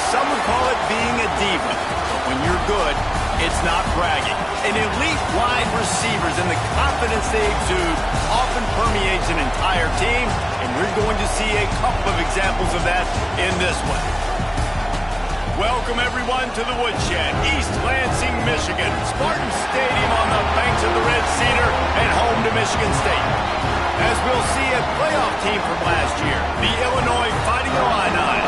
Some would call it being a diva, but when you're good, it's not bragging. An elite wide receivers and the confidence they exude often permeates an entire team, and we're going to see a couple of examples of that in this one. Welcome, everyone, to the Woodshed, East Lansing, Michigan. Spartan Stadium on the banks of the Red Cedar and home to Michigan State. As we'll see a playoff team from last year, the Illinois Fighting Illini,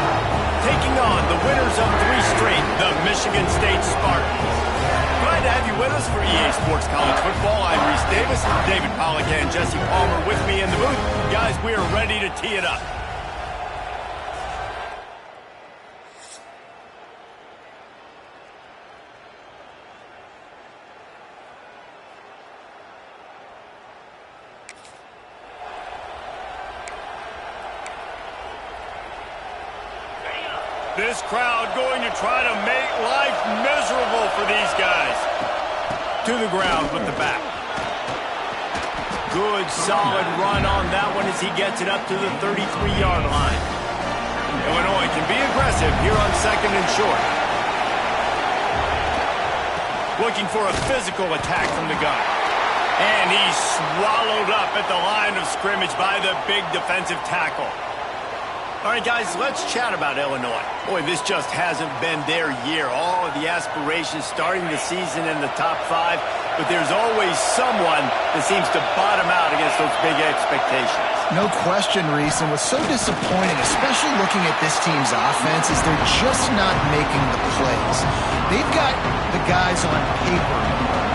taking on the winners of 3 straight, the Michigan State Spartans. Glad to have you with us for EA Sports College Football. I'm Reese Davis, David Pollack and Jesse Palmer with me in the booth. Guys, we are ready to tee it up. This crowd going to try to make life miserable for these guys. To the ground with the back. Good, solid run on that one as he gets it up to the 33-yard line. Illinois can be aggressive here on 2nd and short. Looking for a physical attack from the gun. And he's swallowed up at the line of scrimmage by the big defensive tackle. All right, guys, let's chat about Illinois. Boy, this just hasn't been their year. All of the aspirations starting the season in the top 5, but there's always someone that seems to bottom out against those big expectations. No question, Reese, and what's so disappointing, especially looking at this team's offense, is they're just not making the plays. They've got the guys on paper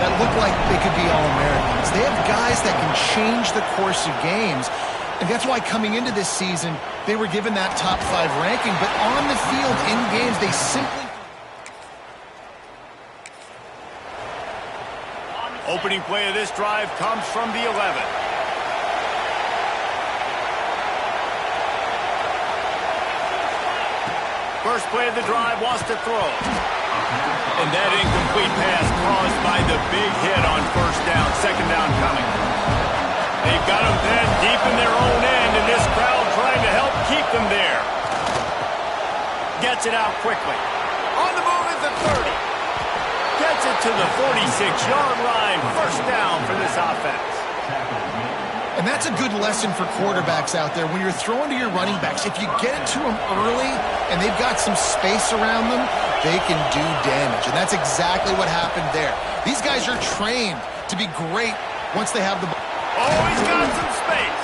that look like they could be All-Americans. They have guys that can change the course of games. And that's why coming into this season, they were given that top 5 ranking. But on the field, in games, they simply... Opening play of this drive comes from the 11. First play of the drive wants to throw. And that incomplete pass caused by the big hit on 1st down, 2nd down coming. They've got them then deep in their own end, and this crowd trying to help keep them there. Gets it out quickly. On the move at the 30. Gets it to the 46-yard line. 1st down for this offense. And that's a good lesson for quarterbacks out there. When you're throwing to your running backs, if you get it to them early and they've got some space around them, they can do damage. And that's exactly what happened there. These guys are trained to be great once they have the ball. Oh, he's got some space.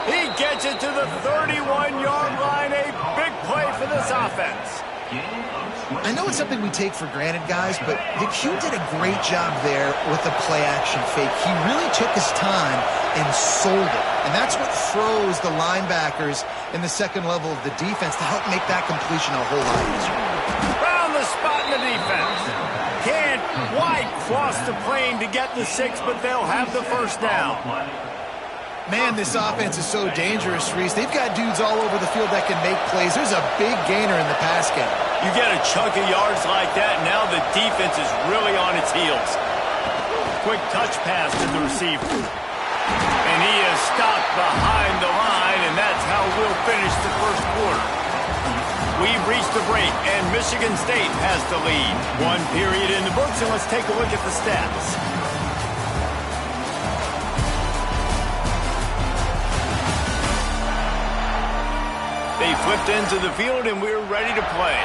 He gets it to the 31-yard line. A big play for this offense. I know it's something we take for granted, guys, but the Q did a great job there with the play-action fake. He really took his time and sold it. And that's what froze the linebackers in the second level of the defense to help make that completion a whole lot easier. Found the spot in the defense. Can't quite cross the plane to get the 6, but they'll have the first down. Man, this offense is so dangerous, Reese. They've got dudes all over the field that can make plays. There's a big gainer in the pass game. You get a chunk of yards like that, now the defense is really on its heels. Quick touch pass to the receiver. And he is stopped behind the line, and that's how we'll finish the first quarter. We've reached the break, and Michigan State has the lead. One period in the books, and let's take a look at the stats. They flipped into the field, and we're ready to play.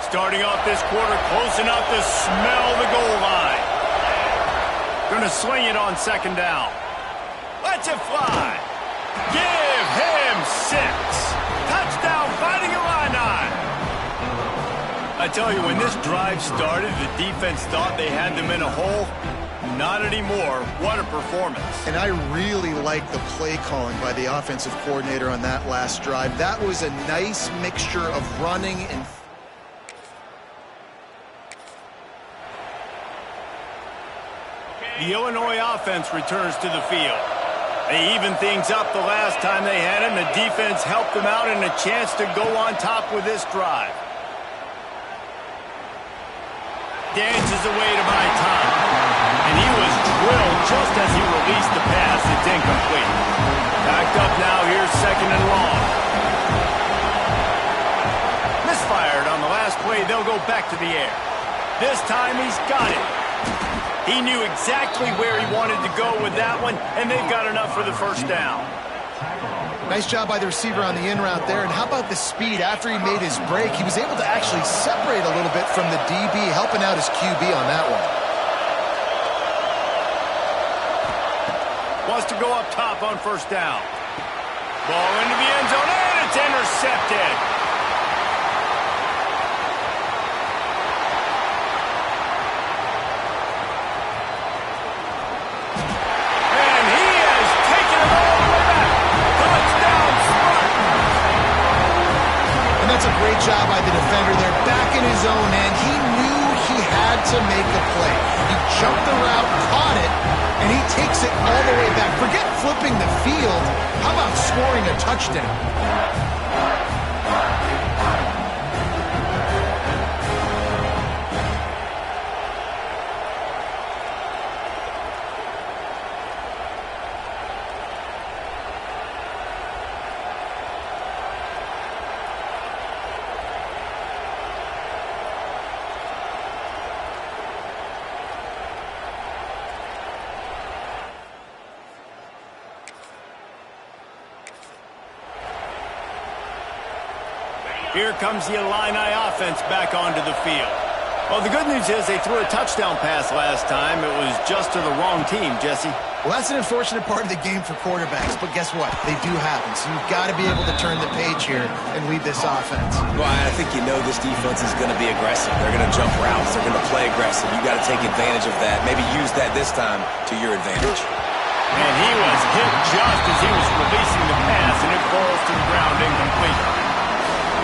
Starting off this quarter, close enough to smell the goal line. Going to sling it on second down. Let's it fly. Give him 6. Touchdown, Fighting Illini. I tell you, when this drive started, the defense thought they had them in a hole. Not anymore. What a performance. And I really like the play calling by the offensive coordinator on that last drive. That was a nice mixture of running and... The Illinois offense returns to the field. They evened things up the last time they had it, and the defense helped them out and a chance to go on top with this drive. Dances away to buy time. And he was drilled just as he released the pass. It's incomplete. Backed up now. Here's second and long. Misfired on the last play. They'll go back to the air. This time he's got it. He knew exactly where he wanted to go with that one, and they've got enough for the first down. Nice job by the receiver on the in route there. And how about the speed after he made his break? He was able to actually separate a little bit from the DB, helping out his QB on that one. Wants to go up top on first down. Ball into the end zone, and it's intercepted. And he has taken it all the way back. Touchdown, Spartans. And that's a great job by the defender there, back in his own end. He knew he had to make a play. He jumped the route, caught it, and he takes it all the way back. Forget flipping the field. How about scoring a touchdown? Here comes the Illini offense back onto the field. Well, the good news is they threw a touchdown pass last time. It was just to the wrong team, Jesse. Well, that's an unfortunate part of the game for quarterbacks, but guess what? They do happen, so you've got to be able to turn the page here and lead this offense. Well, I think you know this defense is going to be aggressive. They're going to jump routes. They're going to play aggressive. You got to take advantage of that. Maybe use that this time to your advantage. And he was hit just as he was releasing the pass, and it falls to the ground incomplete.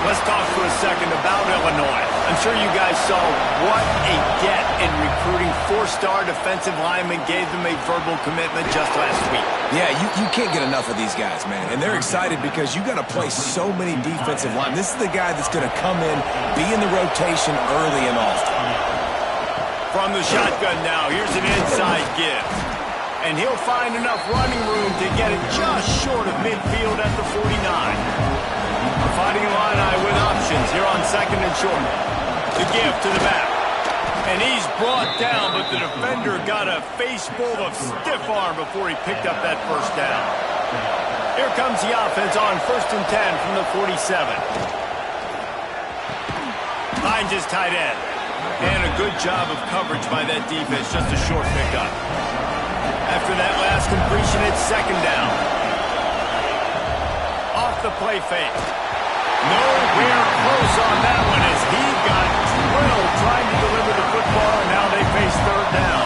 Let's talk for a second about Illinois. I'm sure you guys saw what a get in recruiting. 4-star defensive linemen gave them a verbal commitment just last week. Yeah, you can't get enough of these guys, man. And they're excited because you got to play so many defensive linemen. This is the guy that's going to come in, be in the rotation early and often. From the shotgun now, here's an inside give. And he'll find enough running room to get it just short of midfield at the 49. Fighting Illini with options here on second and short. The give to the back. And he's brought down, but the defender got a face full of stiff arm before he picked up that first down. Here comes the offense on 1st and 10 from the 47. Finds his tight end. And a good job of coverage by that defense, just a short pickup. After that last completion, it's 2nd down. Off the play fake. Nowhere close on that one as he got drilled trying to deliver the football, and now they face 3rd down.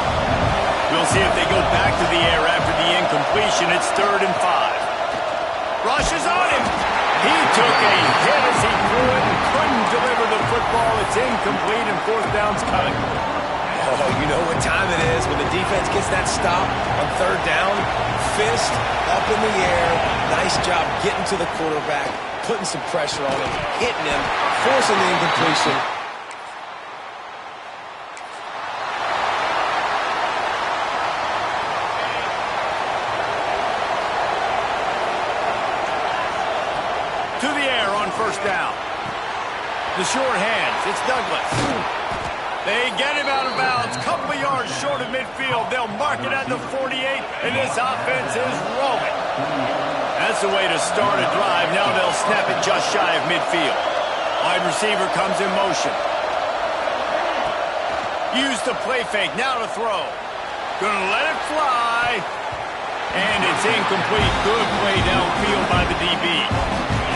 We'll see if they go back to the air after the incompletion. It's 3rd and 5. Rushes on him. He took a hit as he threw it and couldn't deliver the football. It's incomplete, and 4th down's coming. Oh, you know what time it is when the defense gets that stop on 3rd down. Fist up in the air. Nice job getting to the quarterback, putting some pressure on him, hitting him, forcing the incompletion. To the air on 1st down. The short hands. It's Douglas. They get him out of bounds. Couple of yards short of midfield. They'll mark it at the 48, and this offense is rolling. That's the way to start a drive. Now they'll snap it just shy of midfield. Wide receiver comes in motion. Use the play fake. Now to throw. Gonna let it fly. And it's incomplete. Good play downfield by the DB.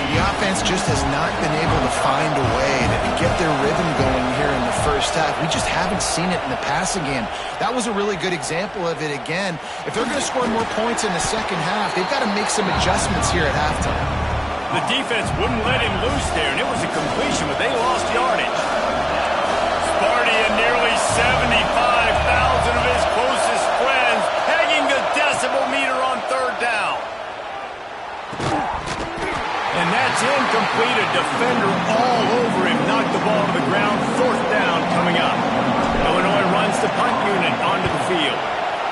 The offense just has not been able to find a way to get their rhythm going here in the first half. We just haven't seen it in the passing game. That was a really good example of it again. If they're going to score more points in the second half, they've got to make some adjustments here at halftime. The defense wouldn't let him loose there, and it was a completion, but they lost yardage. Sparty and nearly 75,000 of his closest friends pegging the decibel meter on 3rd down. And that's incomplete. A defender all over him. Knocked the ball to the ground. 4th down coming up. Illinois runs the punt unit onto the field.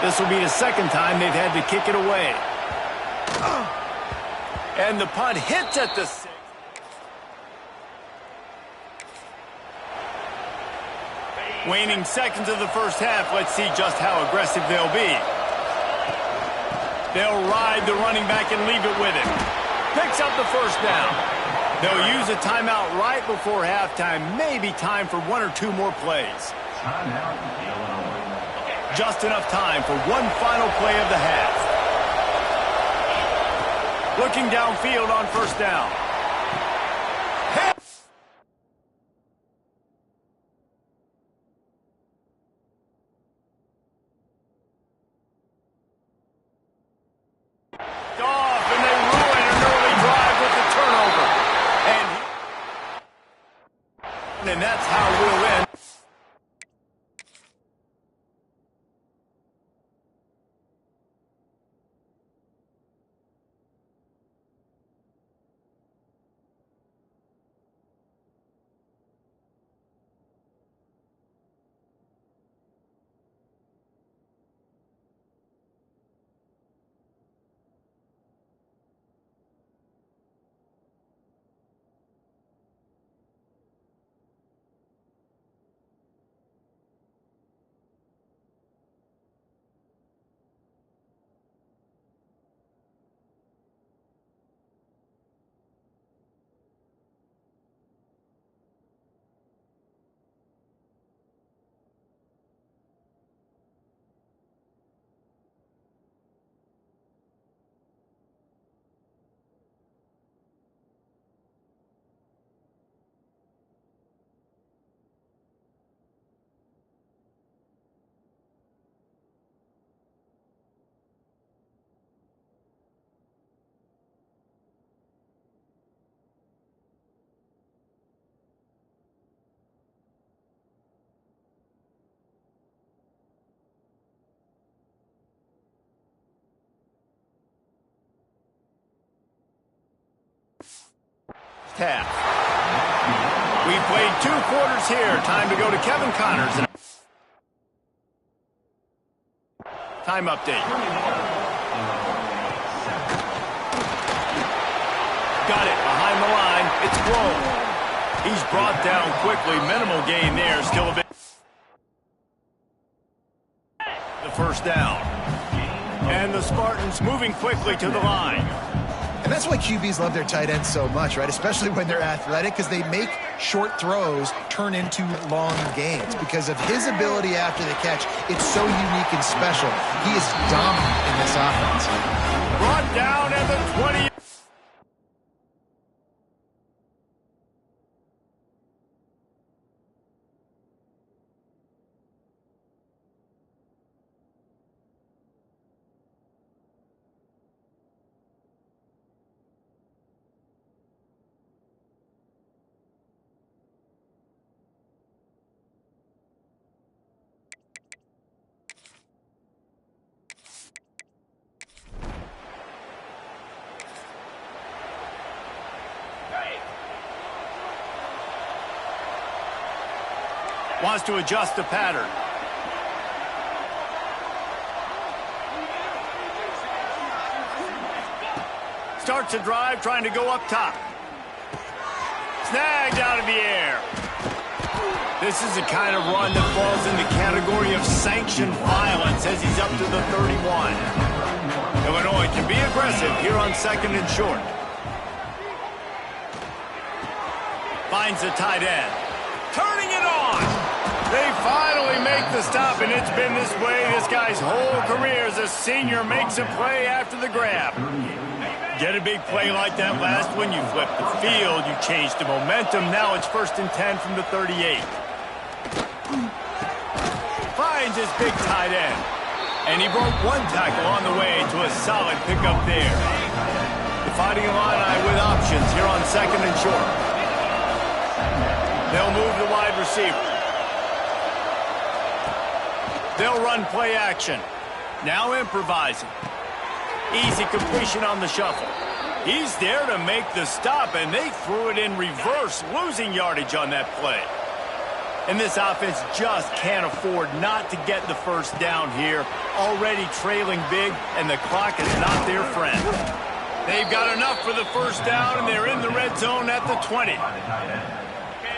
This will be the 2nd time they've had to kick it away. And the punt hits at the 6. Waning seconds of the first half. Let's see just how aggressive they'll be. They'll ride the running back and leave it with him. Picks up the 1st down. They'll use a timeout right before halftime. Maybe time for 1 or 2 more plays. Just enough time for one final play of the half. Looking downfield on 1st down. And that's how we'll end. Half. We played 2 quarters here. Time to go to Kevin Connors. Time update. Got it behind the line. It's Blown. He's brought down quickly. Minimal gain there. Still a bit. the first down. And the Spartans moving quickly to the line. And that's why QBs love their tight ends so much, right? Especially when they're athletic, because they make short throws turn into long gains. Because of his ability after the catch, it's so unique and special. He is dominant in this offense. Brought down at the 20. Wants to adjust the pattern. Starts a drive trying to go up top. Snagged out of the air. This is the kind of run that falls in the category of sanctioned violence as he's up to the 31. Illinois can be aggressive here on 2nd and short. Finds the tight end. Turning it on. They finally make the stop, and it's been this way this guy's whole career as a senior makes a play after the grab. Get a big play like that last one, you flip the field, you change the momentum. Now it's 1st and 10 from the 38. Finds his big tight end. And he broke one tackle on the way to a solid pickup there. The Fighting Illini with options here on 2nd and short. They'll move the wide receiver. They'll run play action. Now improvising. Easy completion on the shuffle. He's there to make the stop, and they threw it in reverse, losing yardage on that play. And this offense just can't afford not to get the first down here. Already trailing big, and the clock is not their friend. They've got enough for the first down, and they're in the red zone at the 20.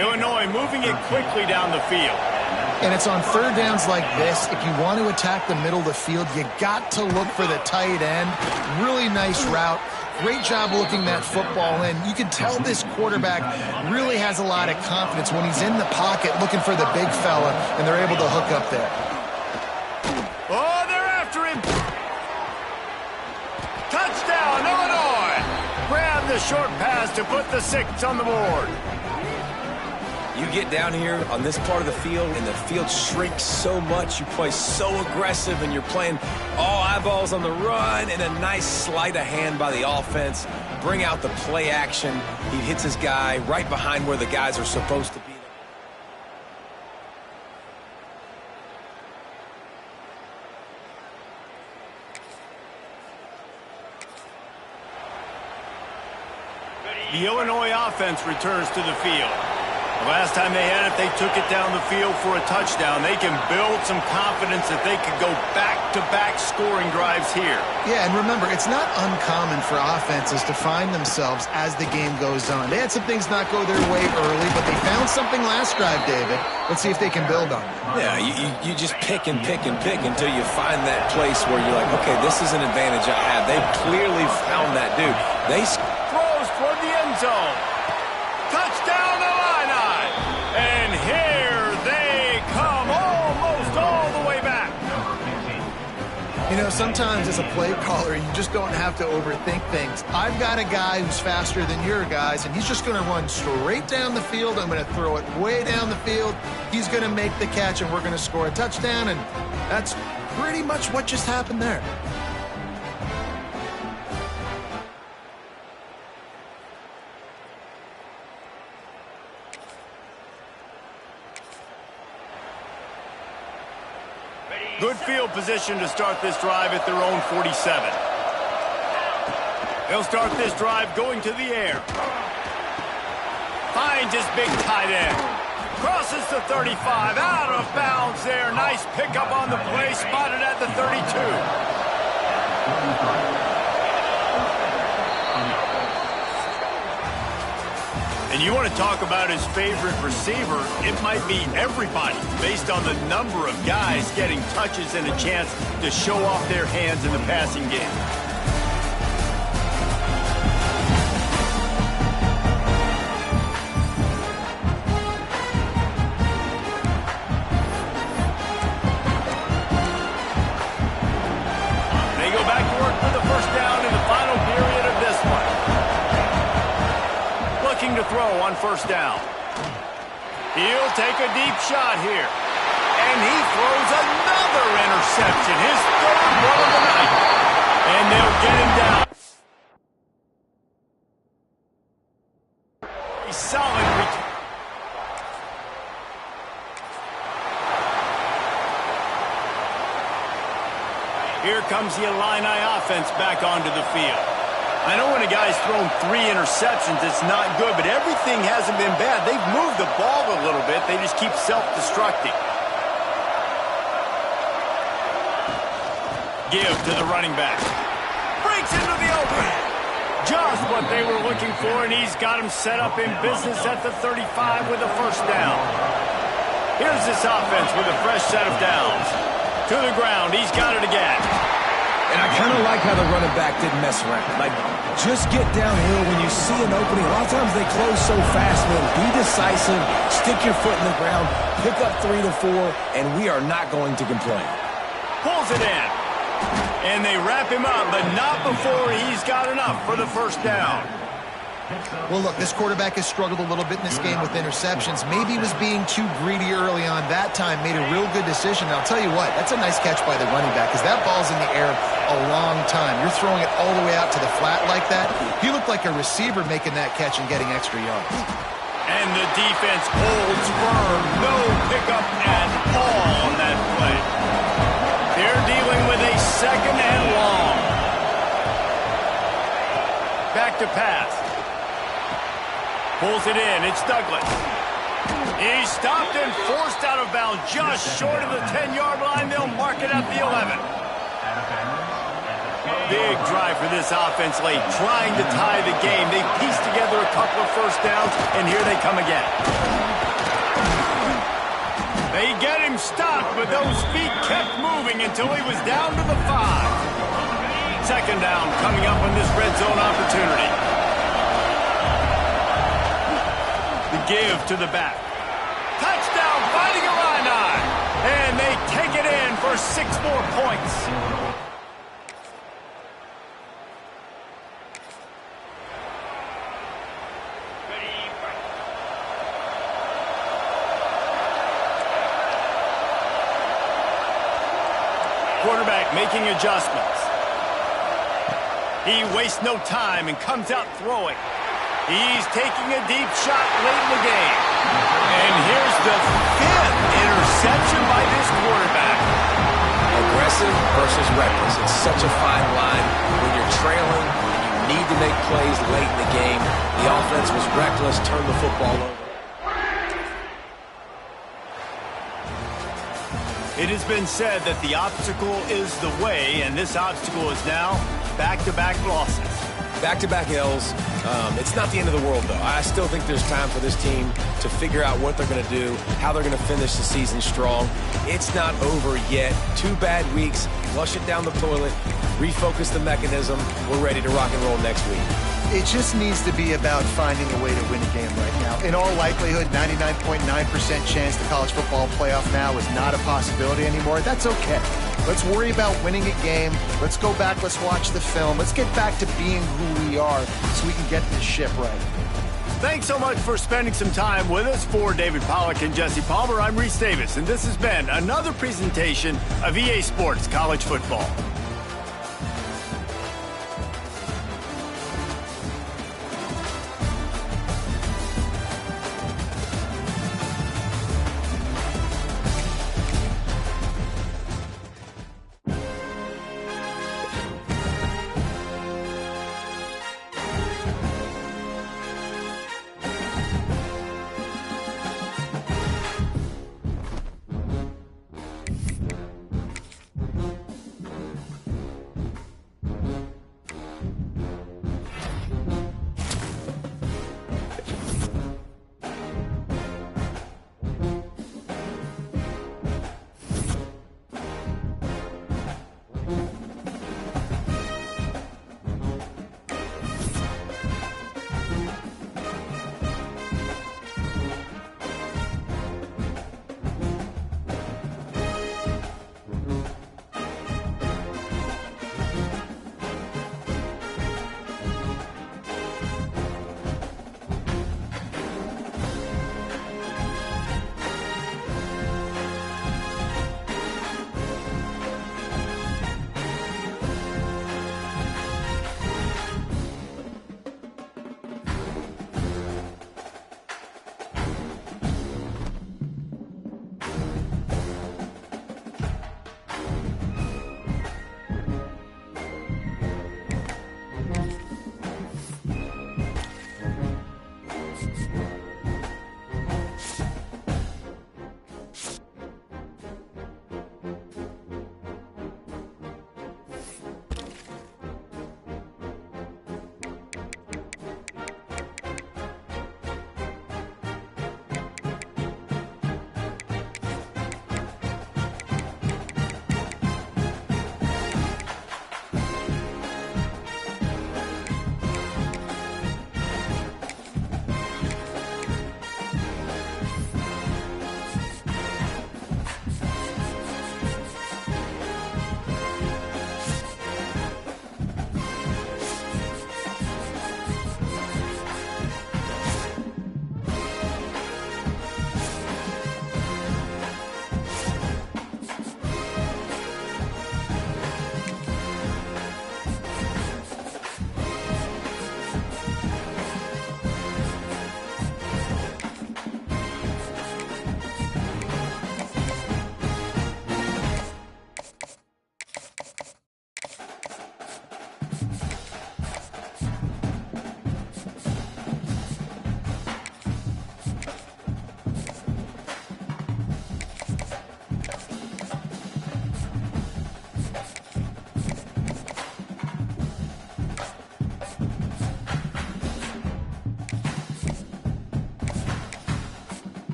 Illinois moving it quickly down the field. And it's on 3rd downs like this. If you want to attack the middle of the field, you got to look for the tight end. Really nice route. Great job looking that football in. You can tell this quarterback really has a lot of confidence when he's in the pocket looking for the big fella, and they're able to hook up there. Oh, they're after him. Touchdown, Illinois. Grab the short pass to put the 6 on the board. You get down here on this part of the field, and the field shrinks so much. You play so aggressive, and you're playing all eyeballs on the run, and a nice sleight of hand by the offense. Bring out the play action. He hits his guy right behind where the guys are supposed to be. The Illinois offense returns to the field. The last time they had it, they took it down the field for a touchdown. They can build some confidence that they could go back-to-back scoring drives here. Yeah, and remember, it's not uncommon for offenses to find themselves as the game goes on. They had some things not go their way early, but they found something last drive, David. Let's see if they can build on it. Yeah, you just pick and pick and pick until you find that place where you're like, okay, this is an advantage I have. They've clearly found that dude. They throws toward the end zone. Touchdown, Illini! And here they come, almost all the way back. You know, sometimes as a play caller, you just don't have to overthink things. I've got a guy who's faster than your guys, and he's just going to run straight down the field. I'm going to throw it way down the field. He's going to make the catch, and we're going to score a touchdown, and that's pretty much what just happened there. Good field position to start this drive at their own 47. They'll start this drive going to the air. Finds his big tight end. Crosses the 35, out of bounds there. Nice pickup on the play, spotted at the 32. And you want to talk about his favorite receiver, it might be everybody based on the number of guys getting touches and a chance to show off their hands in the passing game. They go back to work for the first down in the final period of this one. Looking to throw on first down. He'll take a deep shot here. And he throws another interception. His third one of the night. And they'll get him down. A solid return. Here comes the Illini offense back onto the field. I know when a guy's thrown 3 interceptions, it's not good, but everything hasn't been bad. They've moved the ball a little bit. They just keep self-destructing. Give to the running back. Breaks into the open. Just what they were looking for, and he's got him set up in business at the 35 with a first down. Here's this offense with a fresh set of downs. To the ground, he's got it again. And I kind of like how the running back didn't mess around. Like, just get downhill when you see an opening. A lot of times they close so fast, man. Be decisive, stick your foot in the ground, pick up 3 to 4, and we are not going to complain. Pulls it in. And they wrap him up, but not before he's got enough for the first down. Well, look, this quarterback has struggled a little bit in this game with interceptions. Maybe he was being too greedy early on. That time made a real good decision. And I'll tell you what, that's a nice catch by the running back because that ball's in the air a long time. You're throwing it all the way out to the flat like that. He looked like a receiver making that catch and getting extra yards. And the defense holds firm. No pickup at all on that play. They're dealing with a second and long. Back to pass. Pulls it in. It's Douglas. He's stopped and forced out of bounds just short of the 10-yard line. They'll mark it at the 11. Big drive for this offense late, trying to tie the game. They pieced together a couple of first downs, and here they come again. They get him stopped, but those feet kept moving until he was down to the 5. Second down coming up on this red zone opportunity. The give to the back. Touchdown, Fighting Illini. And they take it in for 6 more points. Quarterback making adjustments. He wastes no time and comes out throwing. He's taking a deep shot late in the game. And here's the 5th interception by this quarterback. Aggressive versus reckless. It's such a fine line when you're trailing and you need to make plays late in the game. The offense was reckless, turned the football over. It has been said that the obstacle is the way, and this obstacle is now back-to-back losses. Back-to-back L's. It's not the end of the world, though. I still think there's time for this team to figure out what they're going to do, how they're going to finish the season strong. It's not over yet. 2 bad weeks. Flush it down the toilet. Refocus the mechanism. We're ready to rock and roll next week. It just needs to be about finding a way to win a game right now. In all likelihood, 99.9% chance the college football playoff now is not a possibility anymore. That's okay. Let's worry about winning a game. Let's go back. Let's watch the film. Let's get back to being who we are so we can get this ship right. Thanks so much for spending some time with us. For David Pollack and Jesse Palmer, I'm Reese Davis, and this has been another presentation of EA Sports College Football.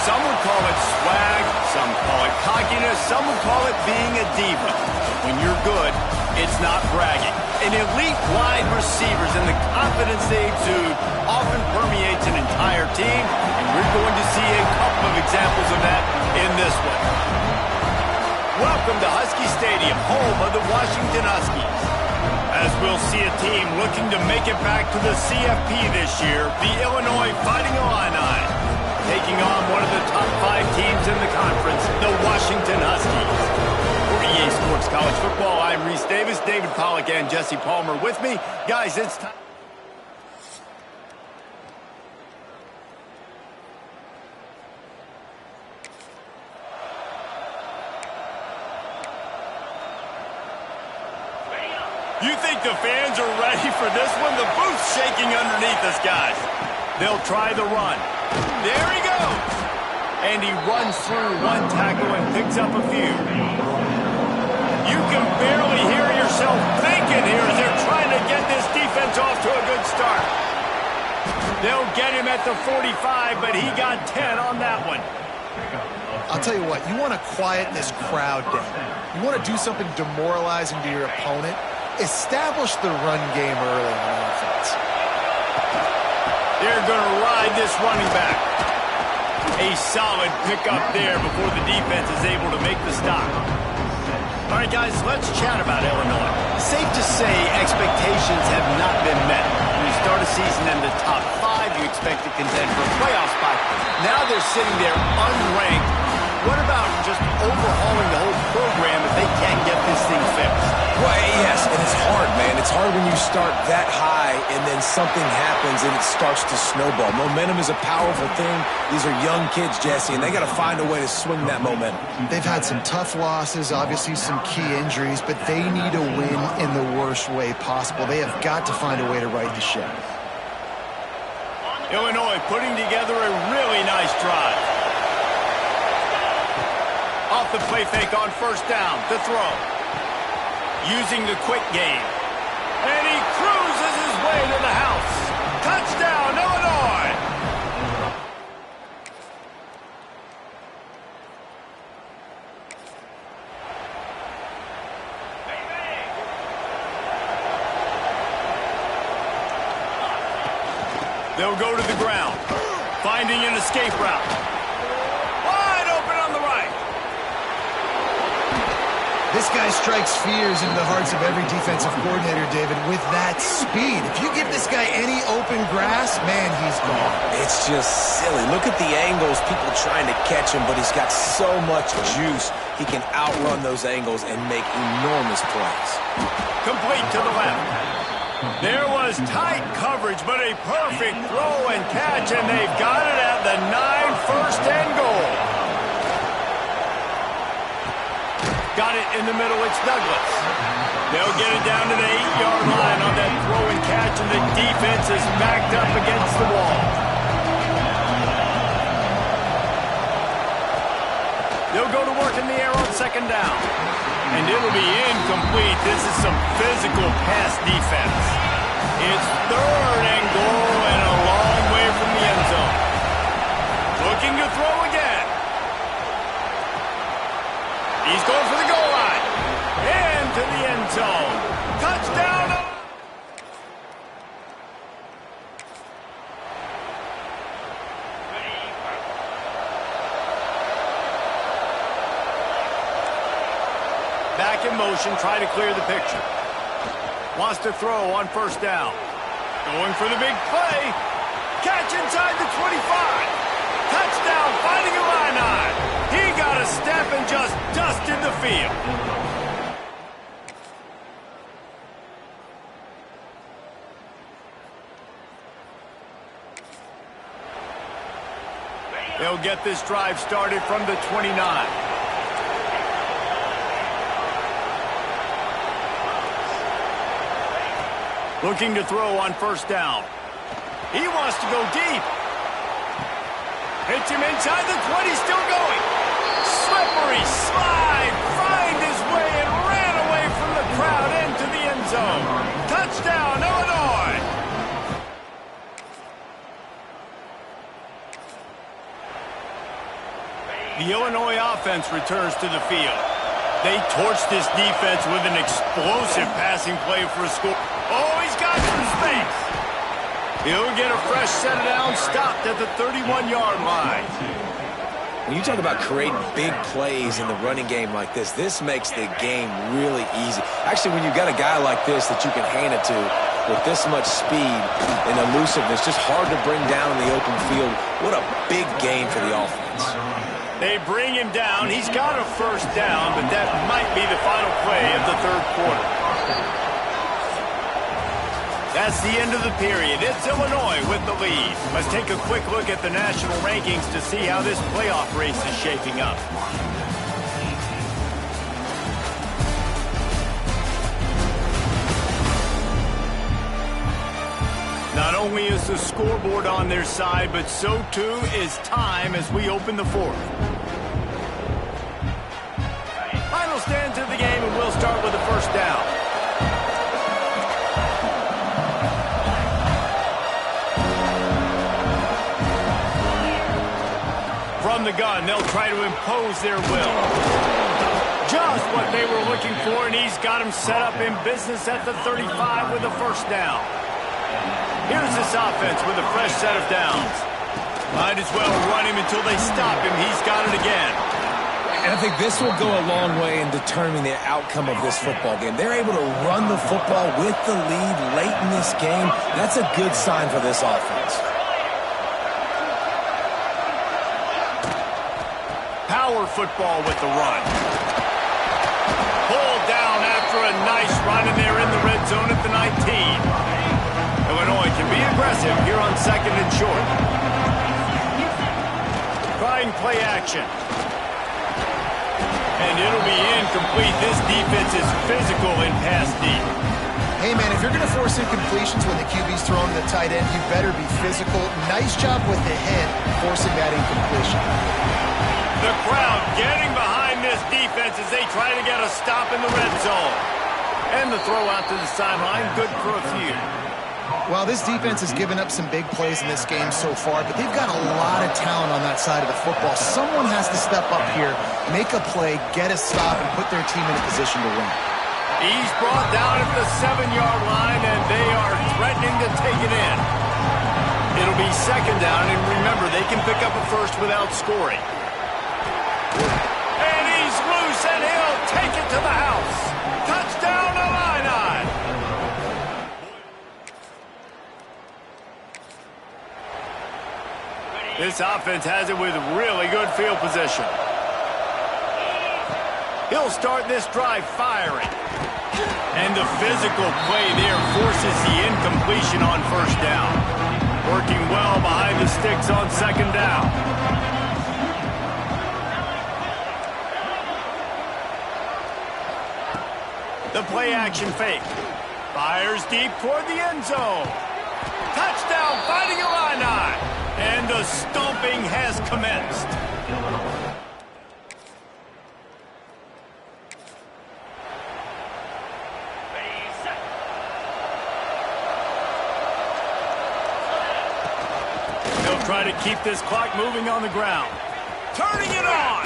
Some would call it swag, some call it cockiness, some would call it being a diva. When you're good, it's not bragging. And elite wide receivers and the confidence they exude often permeates an entire team, and we're going to see a couple of examples of that in this one. Welcome to Husky Stadium, home of the Washington Huskies. As we'll see a team looking to make it back to the CFP this year, the Illinois Fighting Illini, taking on one of the top 5 teams in the conference, the Washington Huskies. For EA Sports College Football, I'm Reese Davis, David Pollack, and Jesse Palmer with me. Guys, it's time. You think the fans are ready for this one? The booth's shaking underneath us, guys. They'll try the run. There he goes. And he runs through one tackle and picks up a few. You can barely hear yourself thinking here as they're trying to get this defense off to a good start. They'll get him at the 45, but he got 10 on that one. I'll tell you what, you want to quiet this crowd down. You want to do something demoralizing to your opponent. Establish the run game early on offense. They're going to ride this running back. A solid pickup there before the defense is able to make the stop. All right, guys, let's chat about Illinois. Safe to say expectations have not been met. When you start a season in the top 5, you expect to contend for a playoff spot. Now they're sitting there unranked. What about just overhauling the whole program if they can't get this thing fixed? Well, yes, and it's hard, man. It's hard when you start that high and then something happens and it starts to snowball. Momentum is a powerful thing. These are young kids, Jesse, and they got to find a way to swing that momentum. They've had some tough losses, obviously some key injuries, but they need a win in the worst way possible. They have got to find a way to right the ship. Illinois putting together a really nice drive. Off the play fake on first down, the throw. Using the quick game. And he cruises his way to the house. Touchdown, Illinois! They'll go to the ground, finding an escape route. Wide open on the right. This guy strikes fears into the hearts of every defensive coordinator, David, with that speed. If you give this guy any open grass, man, he's gone. It's just silly. Look at the angles, people trying to catch him, but he's got so much juice. He can outrun those angles and make enormous plays. Complete to the left. There was tight coverage, but a perfect throw and catch, and they've got it at the 9, first and goal. Got it in the middle, it's Douglas. They'll get it down to the 8-yard line on that throw and catch, and the defense is backed up against the wall. They'll go to work in the air on second down. And it'll be incomplete. This is some physical pass defense. It's 3rd and goal and a long way from the end zone. Looking to throw again. He's going for the goal line. Into the end zone. Touchdown. Back in motion, trying to clear the picture. Wants to throw on 1st down. Going for the big play. Catch inside the 25. Touchdown, finding a line on. He got a step and just dusted the field. They'll get this drive started from the 29. Looking to throw on 1st down. He wants to go deep. Hits him inside the 20, still going. Slippery slide, find his way and ran away from the crowd into the end zone. Touchdown, Illinois. The Illinois offense returns to the field. They torch this defense with an explosive passing play for a score. Oh, he's got some space. He'll get a fresh set of downs, stopped at the 31-yard line. When you talk about creating big plays in the running game like this, this makes the game really easy. Actually, when you've got a guy like this that you can hand it to with this much speed and elusiveness, just hard to bring down in the open field. What a big game for the offense. They bring him down. He's got a 1st down, but that might be the final play of the 3rd quarter. That's the end of the period. It's Illinois with the lead. Let's take a quick look at the national rankings to see how this playoff race is shaping up. Not only is the scoreboard on their side, but so too is time as we open the 4th. Final stands of the game, and we'll start with the 1st down. From the gun, they'll try to impose their will. Just what they were looking for, and he's got him set up in business at the 35 with the 1st down. Here's this offense with a fresh set of downs. Might as well run him until they stop him. He's got it again. And I think this will go a long way in determining the outcome of this football game. They're able to run the football with the lead late in this game. That's a good sign for this offense. Power football with the run. Pulled down after a nice run, and they're in the red zone at the 19. Illinois can be aggressive here on 2nd and short. Trying play action. And it'll be incomplete. This defense is physical in pass deep. Hey, man, if you're going to force incompletions when the QB's throwing to the tight end, you better be physical. Nice job with the head forcing that incompletion. The crowd getting behind this defense as they try to get a stop in the red zone. And the throw out to the sideline, good for a few. Well, this defense has given up some big plays in this game so far, but they've got a lot of talent on that side of the football. Someone has to step up here, make a play, get a stop, and put their team in a position to win. He's brought down at the 7-yard line, and they are threatening to take it in. It'll be 2nd down, and remember, they can pick up a first without scoring. And he's loose, and he'll take it to the house. Touchdown, Illini! This offense has it with really good field position. He'll start this drive firing. And the physical play there forces the incompletion on 1st down. Working well behind the sticks on 2nd down. The play action fake. Fires deep toward the end zone. Touchdown, Fighting Illini. And the stomping has commenced. try to keep this clock moving on the ground. Turning it on!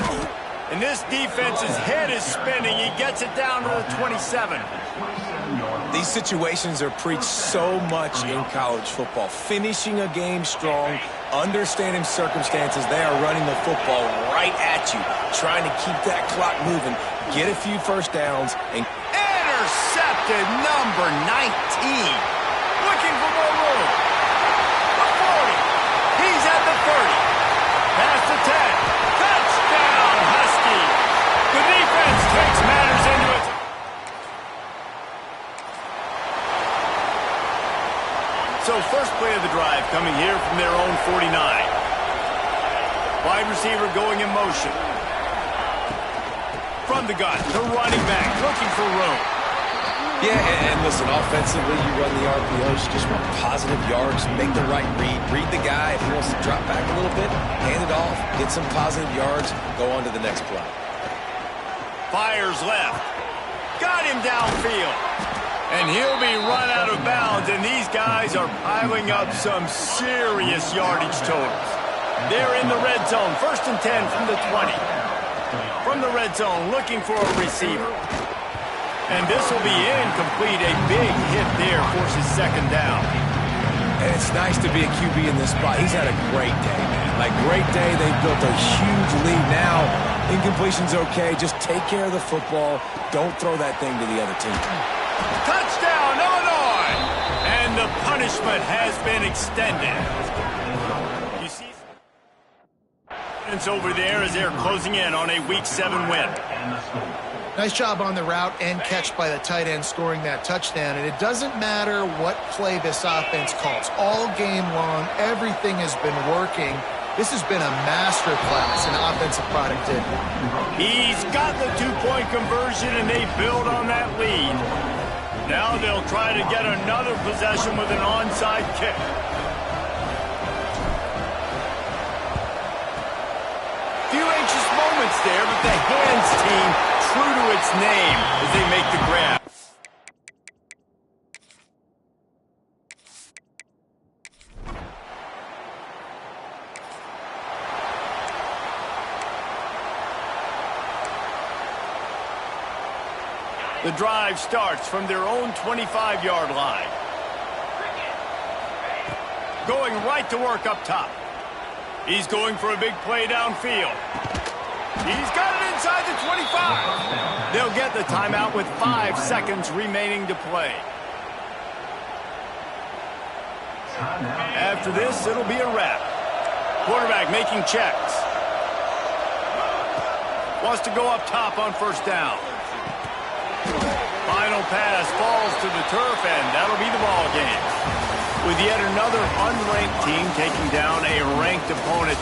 And this defense's head is spinning. He gets it down to the 27. These situations are preached so much in college football. Finishing a game strong, understanding circumstances. They are running the football right at you, trying to keep that clock moving, get a few first downs, and intercepted number 19. Looking for more room. The 40. He's at the 30. Past the 10. Touchdown, Husky. The defense takes matters into it. So first play of the drive coming here from their own 49. Wide receiver going in motion. From the gun, the running back looking for room. Yeah, and listen, offensively, you run the RPOs, you just want positive yards, make the right read the guy. If he wants to drop back a little bit, hand it off, get some positive yards, go on to the next play. Fires left. Got him downfield. And he'll be run out of bounds, and these guys are piling up some serious yardage totals. They're in the red zone, 1st and 10 from the 20. From the red zone, looking for a receiver. And this will be incomplete. A big hit there forces 2nd down. And it's nice to be a QB in this spot. He's had a great day, man. Like, great day. They've built a huge lead. Now, incompletion's okay. Just take care of the football. Don't throw that thing to the other team. Touchdown, Illinois! And the punishment has been extended. You see it's over there as they're closing in on a Week 7 win. Nice job on the route and catch by the tight end scoring that touchdown. And it doesn't matter what play this offense calls. All game long, everything has been working. This has been a master class in offensive productivity. He's got the 2-point conversion, and they build on that lead. Now they'll try to get another possession with an onside kick. Few anxious moments there, but the hands team true to its name as they make the grab. The drive starts from their own 25-yard line. Going right to work up top. He's going for a big play downfield. He's got it inside the 25. They'll get the timeout with 5 seconds remaining to play. After this, it'll be a wrap. Quarterback making checks. Wants to go up top on 1st down. Final pass falls to the turf, and that'll be the ball game. With yet another unranked team taking down a ranked opponent,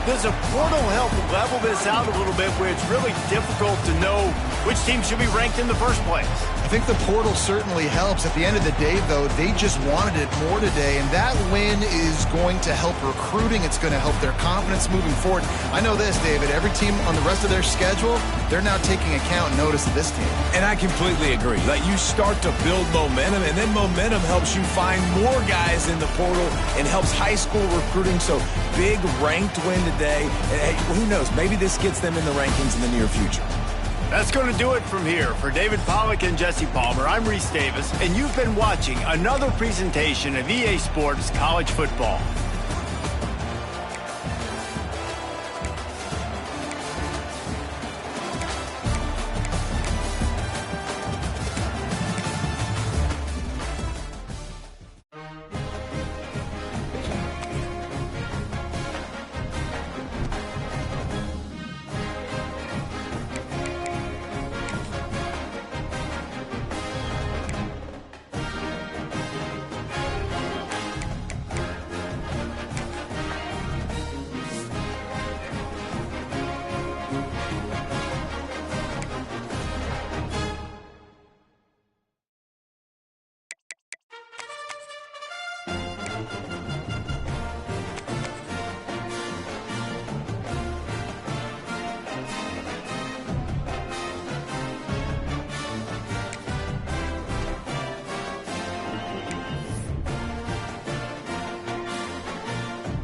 does a portal help level this out a little bit where it's really difficult to know which team should be ranked in the first place? I think the portal certainly helps. At the end of the day, though, they just wanted it more today, and that win is going to help recruiting. It's going to help their confidence moving forward. I know this, David. Every team on the rest of their schedule, they're now taking account and notice of this team. And I completely agree. Like, you start to build momentum, and then momentum helps you find more guys in the portal and helps high school recruiting. So, big ranked win today. And who knows? Maybe this gets them in the rankings in the near future. That's going to do it from here. For David Pollack and Jesse Palmer, I'm Reese Davis, and you've been watching another presentation of EA Sports College Football.